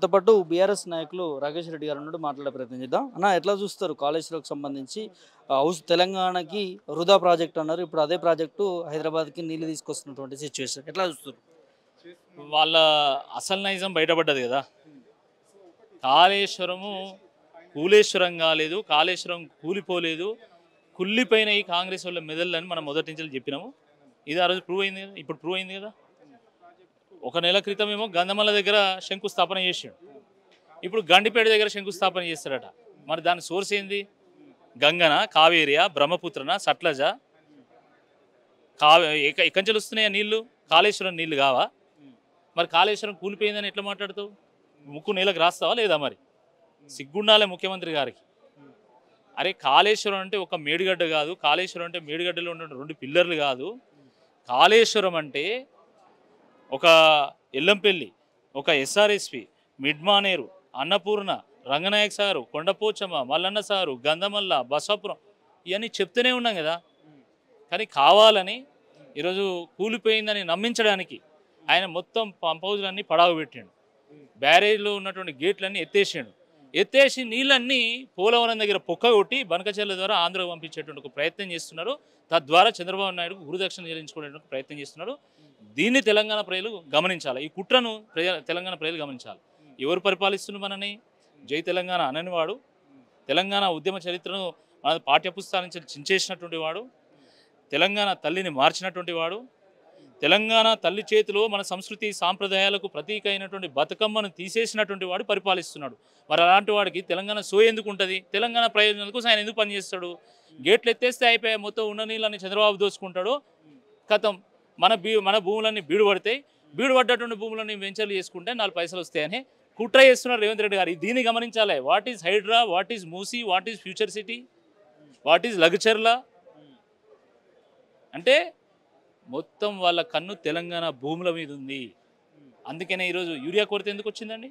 మనతో పాటు బీఆర్ఎస్ నాయకులు రాకేష్ రెడ్డి గారు ఉన్నాడు, మాట్లాడే ప్రయత్నం చేద్దాం. అన్న, ఎట్లా చూస్తారు కాళేశ్వరంకి సంబంధించి హౌస్ తెలంగాణకి వృధా ప్రాజెక్ట్ అన్నారు, ఇప్పుడు అదే ప్రాజెక్టు హైదరాబాద్కి నీళ్ళు తీసుకొస్తున్నటువంటి సిచ్యువేషన్ ఎట్లా చూస్తారు? వాళ్ళ అసలు నైజం బయటపడ్డది కదా. కాళేశ్వరము కూలేశ్వరం కాలేదు, కాళేశ్వరం కూలిపోలేదు, కుళ్ళిపోయిన ఈ కాంగ్రెస్ వాళ్ళ మెదళ్ళని మనం మొదటి నుంచి చెప్పినాము. ఇది ఆ రోజు ప్రూవ్ అయింది కదా, ఇప్పుడు ప్రూవ్ అయింది కదా. ఒక నెల క్రితం ఏమో గంధమల్ల దగ్గర శంకుస్థాపన చేసాడు, ఇప్పుడు గండిపేట దగ్గర శంకుస్థాపన చేస్తాడట. మరి దాని సోర్స్ ఏంది? గంగన, కావేరియా, బ్రహ్మపుత్రన, సట్లజ, ఎక్కడి నుంచి వస్తున్నాయా నీళ్లు? కాళేశ్వరం నీళ్లు కావా? మరి కాళేశ్వరం కూలిపోయిందని ఎట్లా మాట్లాడుతావు? ముక్కు నీళ్ళకి రాస్తావా లేదా? మరి సిగ్గుండాలే ముఖ్యమంత్రి గారికి. అరే, కాళేశ్వరం అంటే ఒక మేడిగడ్డ కాదు, కాళేశ్వరం అంటే మేడిగడ్డలో ఉన్న 2 పిల్లర్లు కాదు. కాళేశ్వరం అంటే ఒక ఎల్లంపల్లి, ఒక SRSP, Mid Manair, Annapurna, Ranganayaka sir, Kondapochamma, Mallanna sir, Gandhamalla, Basapuram, ఇవన్నీ చెప్తూనే ఉన్నాం కదా. కానీ కావాలని ఈరోజు కూలిపోయిందని నమ్మించడానికి ఆయన మొత్తం పంప్ హౌజ్లన్నీ పడావు పెట్టాడు, బ్యారేజ్లో ఉన్నటువంటి గేట్లన్నీ ఎత్తేసి నీళ్ళన్నీ పోలవరం దగ్గర పొక్క కొట్టి బనకచెర్ల ద్వారా ఆంధ్రకు పంపించేటువంటి ఒక ప్రయత్నం చేస్తున్నారు. తద్వారా చంద్రబాబు నాయుడు గురుదక్షిణ చెల్లించుకునేటువంటి ప్రయత్నం చేస్తున్నారు. దీన్ని తెలంగాణ ప్రజలు గమనించాలి, ఈ కుట్రను తెలంగాణ ప్రజలు గమనించాలి. ఎవరు పరిపాలిస్తున్నారు మనని? జై తెలంగాణ అననివాడు, తెలంగాణ ఉద్యమ చరిత్రను మన పాఠ్యపుస్తకాల నుంచి చించేసినటువంటి వాడు, తెలంగాణ తల్లిని మార్చినటువంటి వాడు, తెలంగాణ తల్లి చేతిలో మన సంస్కృతి సాంప్రదాయాలకు ప్రతీక అయినటువంటి బతుకమ్మను తీసేసినటువంటి వాడు పరిపాలిస్తున్నాడు. మరి అలాంటి వాడికి తెలంగాణ ఎందుకు ఉంటుంది? తెలంగాణ ప్రయోజనాల కోసం ఆయన ఎందుకు పనిచేస్తాడు? గేట్లు ఎత్తేస్తే అయిపోయి మొత్తం ఉన్న నీళ్ళని చంద్రబాబు దోచుకుంటాడు. కథం మన భూములన్నీ బీడుపడతాయి, బీడుపడ్డటువంటి భూములన్నీ వెంచర్లు చేసుకుంటే 4 పైసలు వస్తాయని కుట్ర చేస్తున్నారు రేవంత్ రెడ్డి గారు. దీన్ని గమనించాలి. What is Hydraa, what is Musi, what is future city, what is Lagacharla అంటే మొత్తం వాళ్ళ కన్ను తెలంగాణ భూముల మీద ఉంది. అందుకనే ఈరోజు యూరియా కొరత ఎందుకు వచ్చిందండి?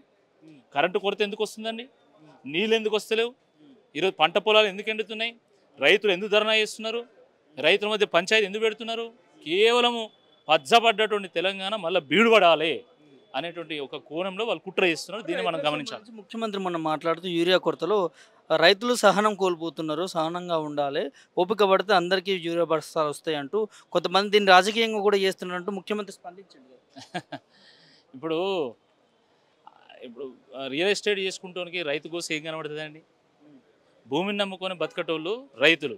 కరెంటు కొరత ఎందుకు వస్తుందండి? నీళ్ళు ఎందుకు వస్తలేవు? ఈరోజు పంట పొలాలు ఎందుకు ఎండుతున్నాయి? రైతులు ఎందుకు ధర్నా చేస్తున్నారు? రైతుల మధ్య పంచాయతీ ఎందుకు పెడుతున్నారు? కేవలము పచ్చబడ్డటువంటి తెలంగాణ మళ్ళీ బీడుపడాలి అనేటువంటి ఒక కోణంలో వాళ్ళు కుట్ర చేస్తున్నారు. దీన్ని మనం గమనించాలి. ముఖ్యమంత్రి మనం మాట్లాడుతూ యూరియా కొరతలో రైతులు సహనం కోల్పోతున్నారు, సహనంగా ఉండాలి, ఓపిక పడితే అందరికీ యూరియా బస్తాలు వస్తాయి అంటూ కొంతమంది దీన్ని రాజకీయంగా కూడా చేస్తున్నారంటూ ముఖ్యమంత్రి స్పందించండి. ఇప్పుడు రియల్ ఎస్టేట్ చేసుకుంటానికి రైతు కోసం ఏం కనబడుతుందండి? భూమిని నమ్ముకొని బతకటోళ్ళు రైతులు,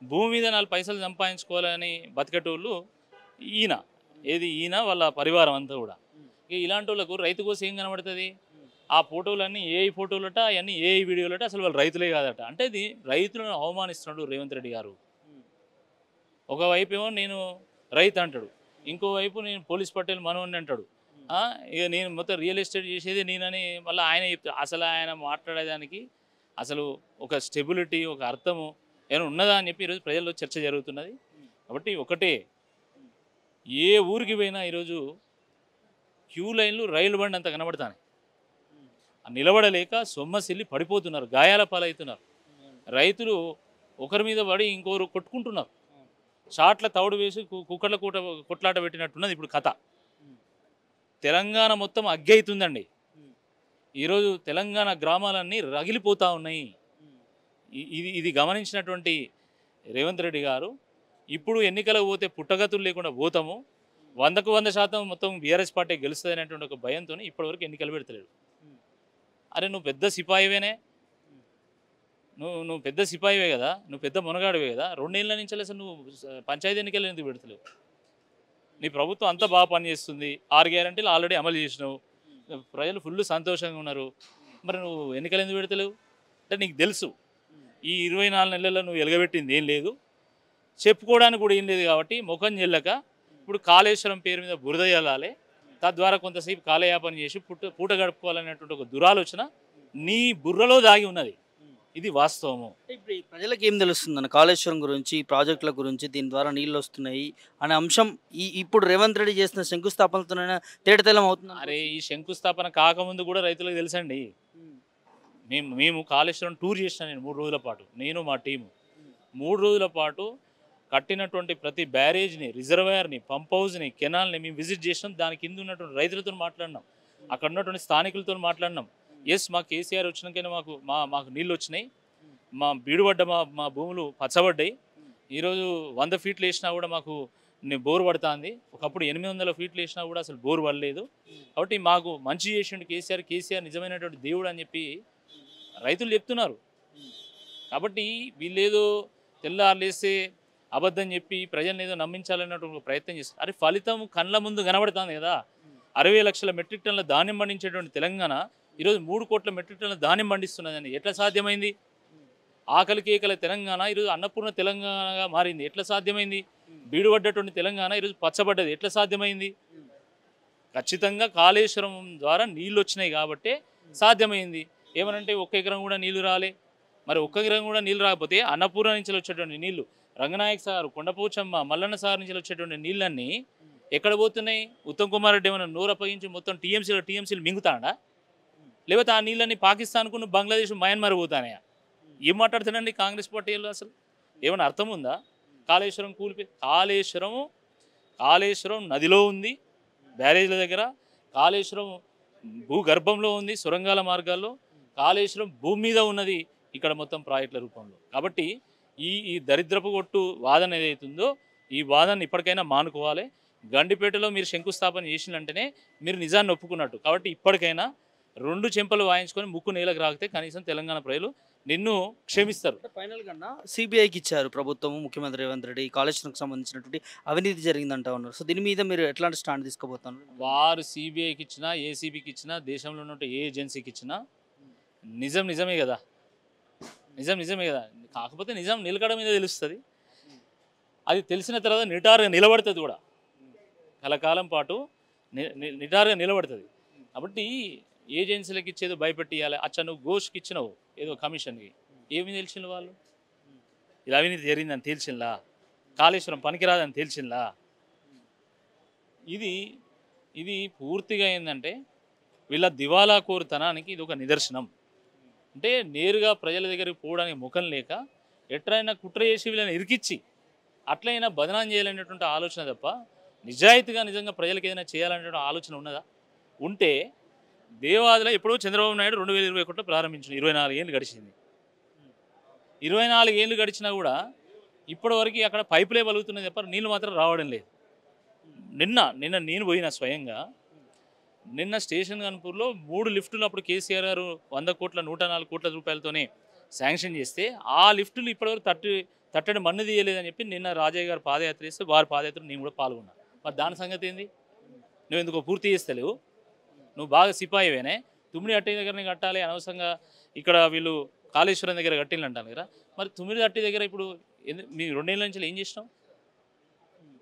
భూమి మీద 4 పైసలు సంపాదించుకోవాలని బతకటోళ్ళు ఈయన వాళ్ళ పరివారం అంతా కూడా. ఇలాంటి వాళ్ళకు రైతు కోసం ఏం కనబడుతుంది? ఆ ఫోటోలన్నీ ఏఐ ఫోటోలట, అవన్నీ ఏఐ వీడియోలట, అసలు వాళ్ళు రైతులే కాదట. అంటే ఇది రైతులను అవమానిస్తున్నాడు రేవంత్ రెడ్డి గారు. ఒకవైపు ఏమో నేను రైతు అంటాడు, ఇంకోవైపు నేను పోలీస్ పటేల్ మనోడిని అంటాడు. ఇక నేను మొత్తం రియల్ ఎస్టేట్ చేసేది నేనని మళ్ళీ ఆయన చెప్తాడు. అసలు ఆయన మాట్లాడేదానికి అసలు ఒక స్టెబిలిటీ, ఒక అర్థము ఏమైనా ఉన్నదా అని చెప్పి ఈరోజు ప్రజల్లో చర్చ జరుగుతున్నది. కాబట్టి ఒకటే, ఏ ఊరికి పోయినా ఈరోజు క్యూ లైన్లు రైలు బండి అంత కనబడతాయి. నిలబడలేక సొమ్మసిల్లి పడిపోతున్నారు, గాయాల పాలవుతున్నారు. రైతులు ఒకరి మీద పడి ఇంకోరు కొట్టుకుంటున్నారు. షాట్ల తౌడు వేసి కుక్కర్ల కొట్లాట పెట్టినట్టున్నది ఇప్పుడు కథ. తెలంగాణ మొత్తం అగ్గి అవుతుందండి. ఈరోజు తెలంగాణ గ్రామాలన్నీ రగిలిపోతూ ఉన్నాయి. ఇది గమనించినటువంటి రేవంత్ రెడ్డి గారు ఇప్పుడు ఎన్నికలకు పోతే పుట్టగతులు లేకుండా పోతాము, 100కు 100% మొత్తం బీఆర్ఎస్ పార్టీ గెలుస్తుంది అనేటువంటి ఒక భయంతో ఇప్పటివరకు ఎన్నికలు పెడతలేడు. అరే, నువ్వు పెద్ద సిపాయివేనే, నువ్వు పెద్ద సిపాయివే కదా, నువ్వు పెద్ద మునగాడివే కదా, 2 ఏళ్ళ నుంచి అసలు నువ్వు పంచాయతీ ఎన్నికలు ఎందుకు పెడతలేవు? నీ ప్రభుత్వం అంతా బాగా పనిచేస్తుంది, 6 గ్యారెంటీలు ఆల్రెడీ అమలు చేసినావు, ప్రజలు ఫుల్ సంతోషంగా ఉన్నారు, మరి నువ్వు ఎన్నికలు ఎందుకు పెడతలేవు? అంటే నీకు తెలుసు ఈ 24 నెలల్లో నువ్వు ఎలగబెట్టింది ఏం లేదు, చెప్పుకోవడానికి కూడా ఏం లేదు. కాబట్టి ముఖం చెల్లక ఇప్పుడు కాళేశ్వరం పేరు మీద బురద చల్లాలి, తద్వారా కొంతసేపు కాలయాపన చేసి పూట గడుపుకోవాలనేటువంటి ఒక దురాలోచన నీ బుర్రలో దాగి ఉన్నది. ఇది వాస్తవము. ఇప్పుడు ప్రజలకు ఏం తెలుస్తుందన్న కాళేశ్వరం గురించి, ప్రాజెక్టుల గురించి, దీని ద్వారా నీళ్ళు వస్తున్నాయి అనే అంశం ఇప్పుడు రేవంత్ రెడ్డి చేసిన శంకుస్థాపనతోనైనా తేటతెల్లం అవుతుంది. అరే, ఈ శంకుస్థాపన కాకముందు కూడా రైతులకు తెలుసండి. మేము కాళేశ్వరం టూర్ చేసిన నేను 3 రోజుల పాటు, నేను మా టీము 3 రోజుల పాటు కట్టినటువంటి ప్రతి బ్యారేజ్ని, రిజర్వాయర్ని, పంప్ హౌస్ని, కెనాల్ని మేము విజిట్ చేసినాం. దాని కింద ఉన్నటువంటి రైతులతో మాట్లాడినాం. అక్కడ ఉన్నటువంటి స్థానికులతో మాట్లాడినాం. ఎస్, మా కేసీఆర్ వచ్చినాకైనా మాకు నీళ్ళు వచ్చినాయి, మా బీడుపడ్డ మా భూములు పచ్చబడ్డాయి. ఈరోజు 100 ఫీట్లు వేసినా కూడా మాకు బోరు పడుతుంది. ఒకప్పుడు 800 ఫీట్లు వేసినా కూడా అసలు బోరు పడలేదు. కాబట్టి మాకు మంచి చేసిండు కేసీఆర్ నిజమైనటువంటి దేవుడు అని చెప్పి రైతులు చెప్తున్నారు. కాబట్టి వీళ్ళేదో తెల్లారులేస్తే అబద్ధం చెప్పి ప్రజల్ని ఏదో నమ్మించాలన్నటువంటి ప్రయత్నం చేస్తారు. అరే ఫలితం కళ్ళ ముందు కనబడుతుంది కదా. 60 లక్షల మెట్రిక్ టన్నుల ధాన్యం పండించేటువంటి తెలంగాణ ఈరోజు 3 కోట్ల మెట్రిక్ టన్నుల ధాన్యం పండిస్తున్నదని ఎట్లా సాధ్యమైంది? ఆకలి కేకల తెలంగాణ ఈరోజు అన్నపూర్ణ తెలంగాణగా మారింది. ఎట్లా సాధ్యమైంది? బీడుపడ్డటువంటి తెలంగాణ ఈరోజు పచ్చబడ్డది. ఎట్లా సాధ్యమైంది? ఖచ్చితంగా కాళేశ్వరం ద్వారా నీళ్ళు వచ్చినాయి కాబట్టే సాధ్యమైంది. ఏమనంటే 1 ఎకరం కూడా నీళ్లు రాలే. మరి 1 ఎకరం కూడా నీళ్ళు రాకపోతే అన్నపూర్ణ నుంచి వచ్చేటువంటి నీళ్లు, రంగనాయక సారు, కొండపోచమ్మ, మల్లన్న సార్ నుంచి వచ్చేటువంటి నీళ్ళన్నీ ఎక్కడ పోతున్నాయి? ఉత్తమ్ కుమార్ రెడ్డి ఏమైనా నోరు అప్పగించి మొత్తం టీఎంసీలు మింగుతాడా? లేకపోతే ఆ నీళ్ళన్నీ పాకిస్తాన్కు, బంగ్లాదేశ్, మయన్మార్ పోతానయా? ఏం మాట్లాడుతున్నాండి కాంగ్రెస్ పార్టీలో? అసలు ఏమైనా అర్థం ఉందా? కాళేశ్వరం కాళేశ్వరం నదిలో ఉంది, బ్యారేజ్ల దగ్గర. కాళేశ్వరం భూగర్భంలో ఉంది, సొరంగాల మార్గాల్లో. కాళేశ్వరం భూమి మీద ఉన్నది, ఇక్కడ మొత్తం ప్రాజెక్టుల రూపంలో. కాబట్టి ఈ దరిద్రపు కొట్టు వాదన ఏదైతుందో ఈ వాదనని ఇప్పటికైనా మానుకోవాలి. గండిపేటలో మీరు శంకుస్థాపన చేసినంటేనే మీరు నిజాన్ని ఒప్పుకున్నట్టు. కాబట్టి ఇప్పటికైనా 2 చెంపలు వాయించుకొని ముక్కు నేలకు రాగితే కనీసం తెలంగాణ ప్రజలు నిన్ను క్షమిస్తారు. ఫైనల్ కన్నా సిబిఐకి ఇచ్చారు ప్రభుత్వం, ముఖ్యమంత్రి రేవంత్ రెడ్డి. కాళేశ్వరంకి సంబంధించినటువంటి అవినీతి జరిగిందంటా ఉన్నారు. సో దీని మీద మీరు ఎట్లాంటి స్టాండ్ తీసుకోబోతున్నారు? వారు సిబిఐకి ఇచ్చినా, ఏసీబీకి ఇచ్చినా, దేశంలో ఉన్న ఏ ఏజెన్సీకి ఇచ్చినా నిజమే కదా. నిజమే కదా. కాకపోతే నిజం నిలకడ మీద తెలుస్తుంది. అది తెలిసిన తర్వాత నిటారుగా నిలబడుతుంది కూడా, కలకాలం పాటు నిటారుగా నిలబడుతుంది. కాబట్టి ఏజెన్సీలకు ఇచ్చేదో భయపెట్టియాలి. అచ్చా నువ్వు ఘోష్కి ఇచ్చినావు ఏదో కమిషన్కి, ఏమి తెలిసిన వాళ్ళు? ఇలా అవినీతి జరిగిందని తెలిసిందా? కాళేశ్వరం పనికిరాదని తెలిసిందా? ఇది పూర్తిగా ఏంటంటే వీళ్ళ దివాలా కోరుతనానికి ఇది ఒక నిదర్శనం. అంటే నేరుగా ప్రజల దగ్గరికి పోవడానికి ముఖం లేక ఎట్లయినా కుట్ర చేసి వీళ్ళని ఇరికిచ్చి అట్లయినా బదనాం చేయాలనేటువంటి ఆలోచన తప్ప నిజాయితీగా నిజంగా ప్రజలకు ఏదైనా చేయాలనేటువంటి ఆలోచన ఉన్నదా? ఉంటే దేవాదిలో ఎప్పుడో చంద్రబాబు నాయుడు 2021లో ప్రారంభించింది. 24 ఏళ్ళు గడిచింది. 24 ఏళ్ళు గడిచినా కూడా ఇప్పటివరకు అక్కడ పైపులే పలుగుతున్నాయి తప్ప నీళ్ళు మాత్రం రావడం లేదు. నిన్న నేను పోయిన స్వయంగా నిన్న స్టేషన్ గన్పూర్లో 3 లిఫ్టులు అప్పుడు కేసీఆర్ గారు 100 కోట్ల 104 కోట్ల రూపాయలతోనే శాంక్షన్ చేస్తే ఆ లిఫ్టులు ఇప్పటివరకు తట్టడి మన్ను తీయలేదని చెప్పి నిన్న రాజయ్య గారు పాదయాత్ర చేస్తే వారి పాదయాత్ర నేను కూడా పాల్గొన్నా. మరి దాని సంగతి ఏంది? నువ్వు ఎందుకో పూర్తి చేస్తలేవు? నువ్వు బాగా సిపాయివేనే. తుమ్మిడి అట్టి దగ్గరనే కట్టాలి, అనవసరంగా ఇక్కడ వీళ్ళు కాళేశ్వరం దగ్గర కట్టిల్లు అంటాను కదా. మరి తుమ్మిడి అట్టి దగ్గర ఇప్పుడు మీ 2 ఏళ్ళ నుంచి ఏం చేసినావు?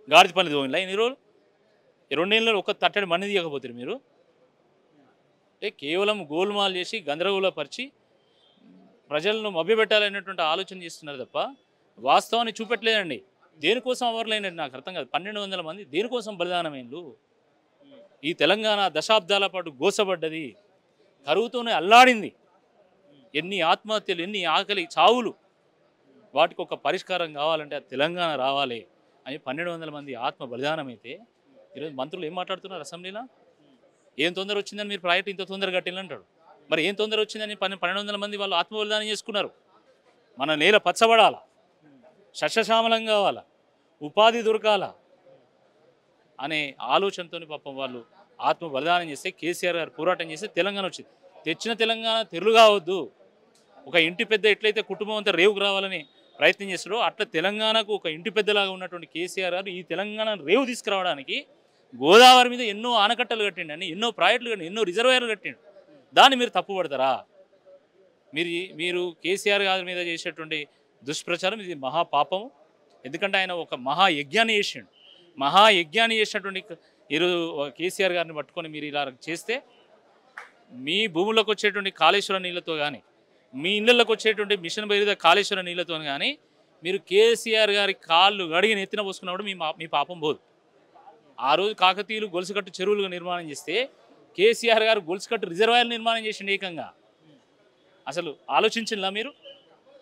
గాడిద పని దోమిలా ఎన్ని రోజులు? 2 ఏళ్ళలో ఒక్క తట్టడి మన్ను తీయకపోతారు మీరు. కేవలం గోల్మాల్ చేసి గందరగోళపరిచి ప్రజలను మభ్యపెట్టాలనేటువంటి ఆలోచన చేస్తున్నారు తప్ప వాస్తవాన్ని చూపెట్టలేదండి. దేనికోసం అవర్లైనట్టు నాకు అర్థం కాదు. 1200 మంది దేనికోసం బలిదానమైండ్లు? ఈ తెలంగాణ దశాబ్దాల పాటు గోసపడ్డది, కరువుతోనే అల్లాడింది. ఎన్ని ఆత్మహత్యలు, ఎన్ని ఆకలి చావులు. వాటికి ఒక పరిష్కారం కావాలంటే ఆ తెలంగాణ రావాలి అని 1200 మంది ఆత్మ బలిదానం అయితే ఈరోజు మంత్రులు ఏం మాట్లాడుతున్నారు అసెంబ్లీలో? ఏం తొందర వచ్చిందని మీరు ప్రాజెక్ట్ ఇంత తొందరగా కట్టిల్లంటాడు. మరి ఏం తొందర వచ్చిందని 1200 మంది వాళ్ళు ఆత్మ బలిదానం చేసుకున్నారు. మన నేల పచ్చబడాల, సస్యశ్యామలం కావాలా, ఉపాధి దొరకాల అనే ఆలోచనతో పాపం వాళ్ళు ఆత్మ బలిదానం చేస్తే కేసీఆర్ గారు పోరాటం చేస్తే తెలంగాణ వచ్చింది. తెచ్చిన తెలంగాణ తెరులు కావద్దు. ఒక ఇంటి పెద్ద ఎట్లయితే కుటుంబం అంతా రేవుకు రావాలని ప్రయత్నం చేస్తాడో అట్లా తెలంగాణకు ఒక ఇంటి పెద్దలాగా ఉన్నటువంటి కేసీఆర్ గారు ఈ తెలంగాణ రేవు తీసుకురావడానికి గోదావరి మీద ఎన్నో ఆనకట్టలు కట్టిండు అని, ఎన్నో ప్రాజెక్టులు కట్టిండు, ఎన్నో రిజర్వాయర్లు కట్టిండు. దాన్ని మీరు తప్పుపడతారా? మీరు కేసీఆర్ గారి మీద చేసేటువంటి దుష్ప్రచారం ఇది మహాపాపం. ఎందుకంటే ఆయన ఒక మహాయజ్ఞాన్ని చేసిండు. మహాయజ్ఞాన్ని చేసినటువంటి ఈరోజు కేసీఆర్ గారిని పట్టుకొని మీరు ఇలా చేస్తే మీ భూములకు వచ్చేటువంటి కాళేశ్వరం నీళ్ళతో కానీ, మీ ఇళ్ళకి వచ్చేటువంటి మిషన్ బయలుదేరి కాళేశ్వరం నీళ్ళతో కానీ మీరు కేసీఆర్ గారి కాళ్ళు గడిగి నెత్తిన పోసుకున్నప్పుడు మీ పాపం పోదు. ఆ రోజు కాకతీయులు గొలుసుకట్టు చెరువులుగా నిర్మాణం చేస్తే కేసీఆర్ గారు గొలుసుకట్టు రిజర్వాయర్లు నిర్మాణం చేసిండు ఏకంగా. అసలు ఆలోచించిందా మీరు?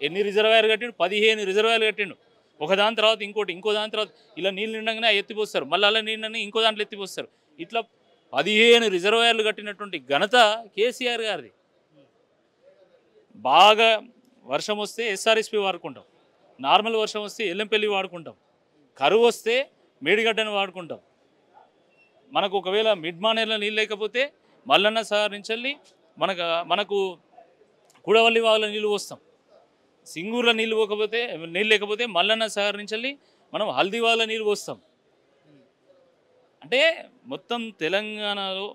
ఎన్ని రిజర్వాయర్లు కట్టిండు? 15 రిజర్వాయర్లు కట్టిండు. ఒకదాని తర్వాత ఇంకో దాని తర్వాత ఇలా నీళ్ళు నిండగానే ఎత్తిపోస్తారు, మళ్ళీ అలా నీళ్ళని ఇంకో దాంట్లో ఎత్తిపోస్తారు. ఇట్లా 15 రిజర్వాయర్లు కట్టినటువంటి ఘనత కేసీఆర్ గారిది. బాగా వర్షం వస్తే ఎస్ఆర్ఎస్పి వాడుకుంటాం, నార్మల్ వర్షం వస్తే ఎల్లంపల్లి వాడుకుంటాం, కరువు వస్తే మేడిగడ్డను వాడుకుంటాం. మనకు ఒకవేళ మిడ్ మానేర్లో నీళ్ళు లేకపోతే మల్లన్న సాగర్ నుంచి వెళ్ళి మనకు కూడవల్లి వాగుల నీళ్ళు వస్తాం. సింగూరులో నీళ్ళు లేకపోతే మల్లన్న సాగర్ నుంచి వెళ్ళి మనం హల్దీ వాగుల నీళ్ళు వస్తాం. అంటే మొత్తం తెలంగాణలో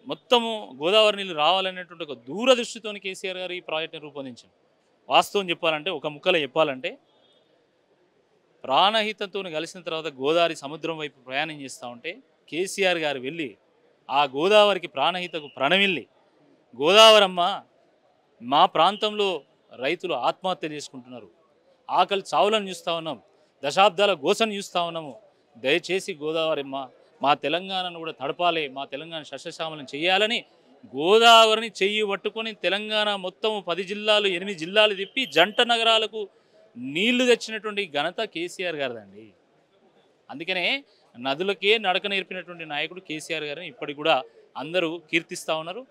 మొత్తము గోదావరి నీళ్ళు రావాలనేటువంటి ఒక దూరదృష్టితో కేసీఆర్ గారు ఈ ప్రాజెక్టుని రూపొందించారు. వాస్తవం చెప్పాలంటే, ఒక ముక్కలో చెప్పాలంటే, ప్రాణహితంతో కలిసిన తర్వాత గోదావరి సముద్రం వైపు ప్రయాణం చేస్తూ ఉంటే కేసీఆర్ గారు వెళ్ళి ఆ గోదావరికి ప్రాణహితకు ప్రణమిల్లి, గోదావరమ్మ మా ప్రాంతంలో రైతులు ఆత్మహత్య చేసుకుంటున్నారు, ఆకలి చావులను చూస్తూ ఉన్నాం, దశాబ్దాల గోసను చూస్తూ ఉన్నాము, దయచేసి గోదావరమ్మ మా తెలంగాణను కూడా తడపాలి, మా తెలంగాణ సస్యశ్యామలం చేయాలని గోదావరిని చెయ్యి పట్టుకొని తెలంగాణ మొత్తం 10 జిల్లాలు 8 జిల్లాలు తిప్పి జంట నగరాలకు నీళ్లు తెచ్చినటువంటి ఘనత కేసీఆర్ గారిదండి. అందుకనే నదులకే నడక నేర్పినటువంటి నాయకుడు కేసీఆర్ గారిని ఇప్పటికి కూడా అందరూ కీర్తిస్తూ ఉన్నారు.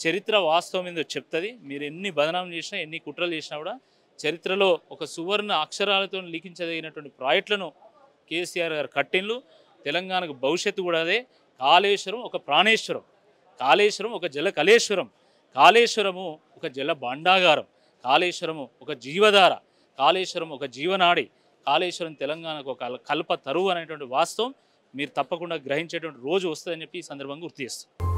చరిత్ర వాస్తవం ఏందో చెప్తుంది. మీరు ఎన్ని బదనాం చేసినా, ఎన్ని కుట్రలు చేసినా కూడా చరిత్రలో ఒక సువర్ణ అక్షరాలతో లిఖించదగినటువంటి ప్రాజెక్టులను కేసీఆర్ గారు కట్టిండ్లు. తెలంగాణకు భవిష్యత్తు కూడా అదే. కాళేశ్వరం ఒక ప్రాణేశ్వరం, కాళేశ్వరం ఒక జల కళేశ్వరం, కాళేశ్వరము ఒక జల భాండాగారం, కాళేశ్వరము ఒక జీవధార, కాళేశ్వరం ఒక జీవనాడి, కాళేశ్వరం తెలంగాణకు ఒక కల్ప తరువు అనేటువంటి వాస్తవం మీరు తప్పకుండా గ్రహించేటువంటి రోజు వస్తుందని చెప్పి ఈ సందర్భంగా గుర్తు చేస్తాం.